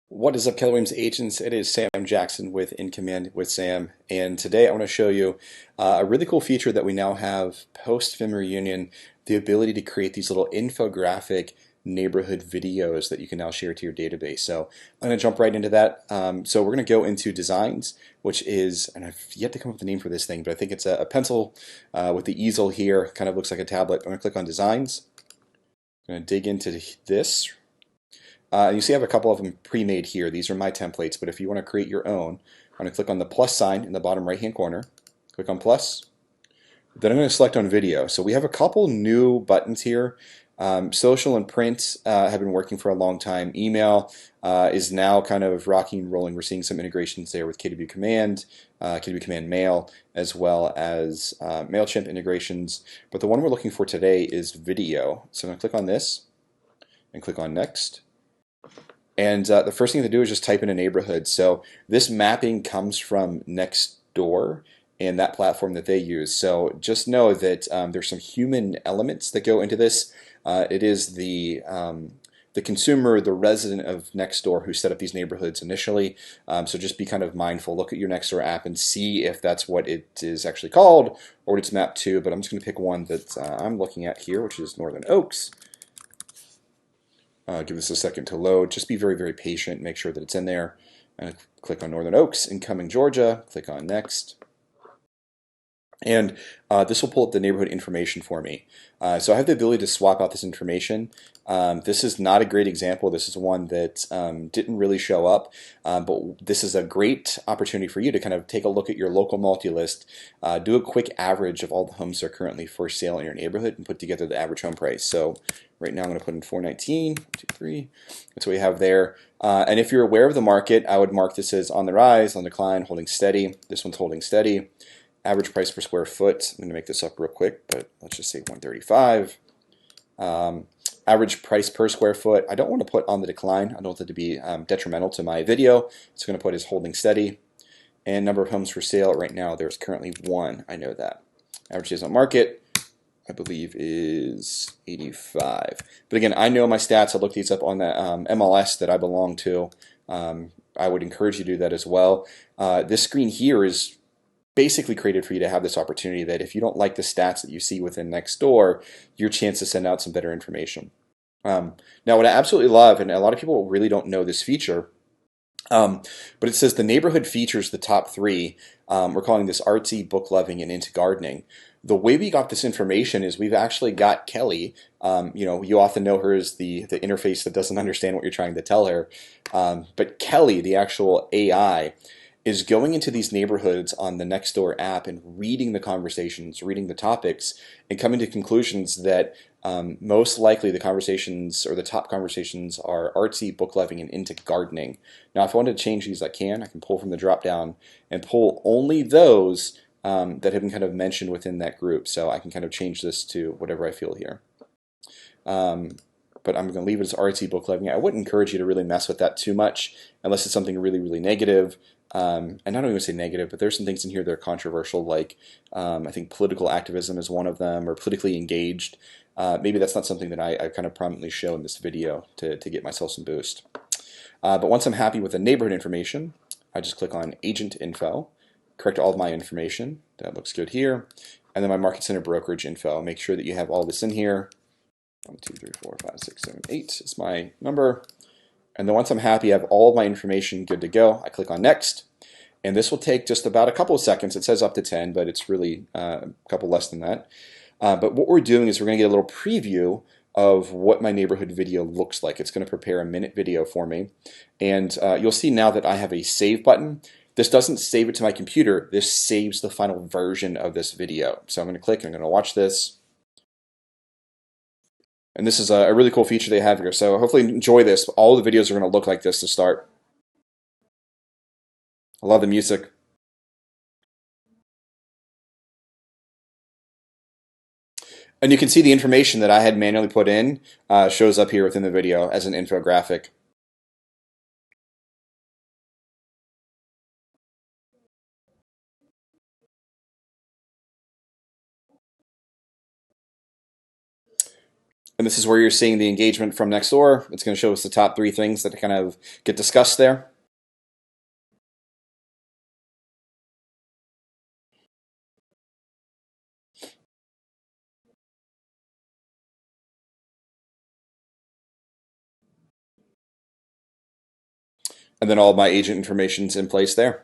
What is up, Keller Williams agents? It is Sam Jackson with In Command with Sam, and today I want to show you a really cool feature that we now have post FIM reunion, the ability to create these little infographic neighborhood videos that you can now share to your database. So I'm going to jump right into that. So we're going to go into designs, which is, and I've yet to come up with a name for this thing, but I think it's a pencil with the easel here, kind of looks like a tablet. I'm going to click on designs. I'm going to dig into this. You see I have a couple of them pre-made here. These are my templates, but if you want to create your own, I'm going to click on the plus sign in the bottom right-hand corner. Click on plus. Then I'm going to select on video. So we have a couple new buttons here. Social and print have been working for a long time. Email is now kind of rocking and rolling. We're seeing some integrations there with KW Command, KW Command Mail, as well as MailChimp integrations. But the one we're looking for today is video. So I'm going to click on this and click on next. And the first thing to do is just type in a neighborhood. So this mapping comes from Nextdoor and that platform that they use. So just know that there's some human elements that go into this. It is the consumer, the resident of Nextdoor who set up these neighborhoods initially. So just be kind of mindful. Look at your Nextdoor app and see if that's what it is actually called or what it's mapped to. But I'm just going to pick one that I'm looking at here, which is Northern Oaks. Give this a second to load. Just be very, very patient. Make sure that it's in there. And click on Northern Oaks, incoming Georgia. Click on next. And this will pull up the neighborhood information for me. So I have the ability to swap out this information. This is not a great example. This is one that didn't really show up, but this is a great opportunity for you to kind of take a look at your local multi-list, do a quick average of all the homes that are currently for sale in your neighborhood, and put together the average home price. So right now I'm going to put in 419, 1, 2, 3. That's what we have there. And if you're aware of the market, I would mark this as on the rise, on decline, holding steady. This one's holding steady. Average price per square foot, I'm going to make this up real quick, but let's just say 135. Average price per square foot, I don't want to put on the decline. I don't want it to be detrimental to my video. So I'm going to put as holding steady. And number of homes for sale right now, there's currently one. I know that. Average days on market, I believe, is 85. But again, I know my stats. I looked these up on the MLS that I belong to. I would encourage you to do that as well. This screen here is basically created for you to have this opportunity that if you don't like the stats that you see within Nextdoor, your chance to send out some better information. Now, what I absolutely love, and a lot of people really don't know this feature, but it says the neighborhood features the top three. We're calling this artsy, book loving, and into gardening. The way we got this information is we've actually got Kelly. You often know her as the interface that doesn't understand what you're trying to tell her. But Kelly, the actual AI, is going into these neighborhoods on the Nextdoor app and reading the conversations, reading the topics, and coming to conclusions that most likely the conversations or the top conversations are artsy, book loving, and into gardening. Now, if I wanted to change these, I can pull from the drop down and pull only those that have been kind of mentioned within that group. So I can kind of change this to whatever I feel here. But I'm going to leave it as artsy, book loving. I wouldn't encourage you to really mess with that too much unless it's something really, really negative. And I don't even say negative, but there's some things in here that are controversial, like I think political activism is one of them, or politically engaged. Maybe that's not something that I kind of prominently show in this video to get myself some boost. But once I'm happy with the neighborhood information, I just click on Agent Info, correct all of my information. That looks good here. And then my Market Center brokerage info. Make sure that you have all this in here. 1, 2, 3, 4, 5, 6, 7, 8 is my number. And then once I'm happy, I have all of my information good to go. I click on Next. And this will take just about a couple of seconds. It says up to 10, but it's really a couple less than that. But what we're doing is we're going to get a little preview of what my neighborhood video looks like. It's going to prepare a minute video for me. And you'll see now that I have a save button. This doesn't save it to my computer. This saves the final version of this video. So I'm going to click and I'm going to watch this. And this is a really cool feature they have here. So hopefully enjoy this. All the videos are going to look like this to start. I love the music. And you can see the information that I had manually put in shows up here within the video as an infographic. And this is where you're seeing the engagement from next door. It's going to show us the top 3 things that kind of get discussed there. And then all of my agent information's in place there.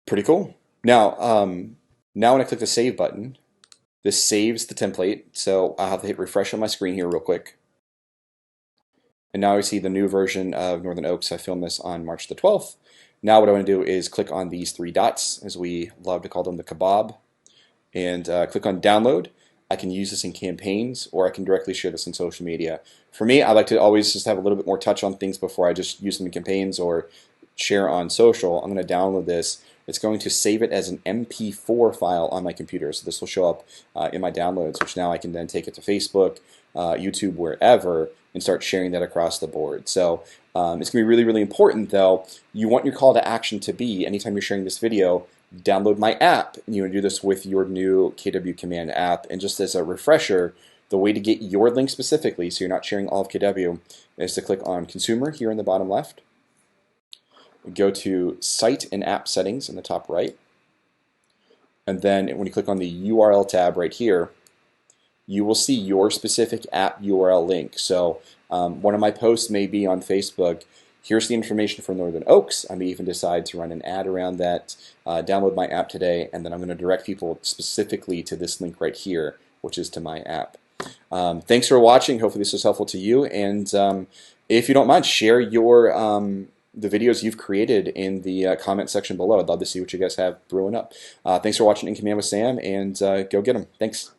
Pretty cool. Now when I click the save button, this saves the template. So I'll have to hit refresh on my screen here real quick. And now I see the new version of Northern Oaks. I filmed this on March the 12th. Now what I want to do is click on these 3 dots, as we love to call them, the kebab, and click on download. I can use this in campaigns, or I can directly share this in social media. For me, I like to always just have a little bit more touch on things before I just use them in campaigns or share on social. I'm going to download this. It's going to save it as an MP4 file on my computer. So this will show up in my downloads, which now I can then take it to Facebook, YouTube, wherever, and start sharing that across the board. So it's going to be really, really important, though. You want your call to action to be, anytime you're sharing this video, download my app. And you want to do this with your new KW Command app. And just as a refresher, the way to get your link specifically, so you're not sharing all of KW, is to click on Consumer here in the bottom left. Go to Site and App Settings in the top right. And then when you click on the URL tab right here, you will see your specific app URL link. So one of my posts may be on Facebook. Here's the information for Northern Oaks. I may even decide to run an ad around that, download my app today, and then I'm going to direct people specifically to this link right here, which is to my app. Thanks for watching. Hopefully this was helpful to you. And if you don't mind, share your the videos you've created in the comment section below. I'd love to see what you guys have brewing up. Thanks for watching In Command with Sam, and go get them. Thanks.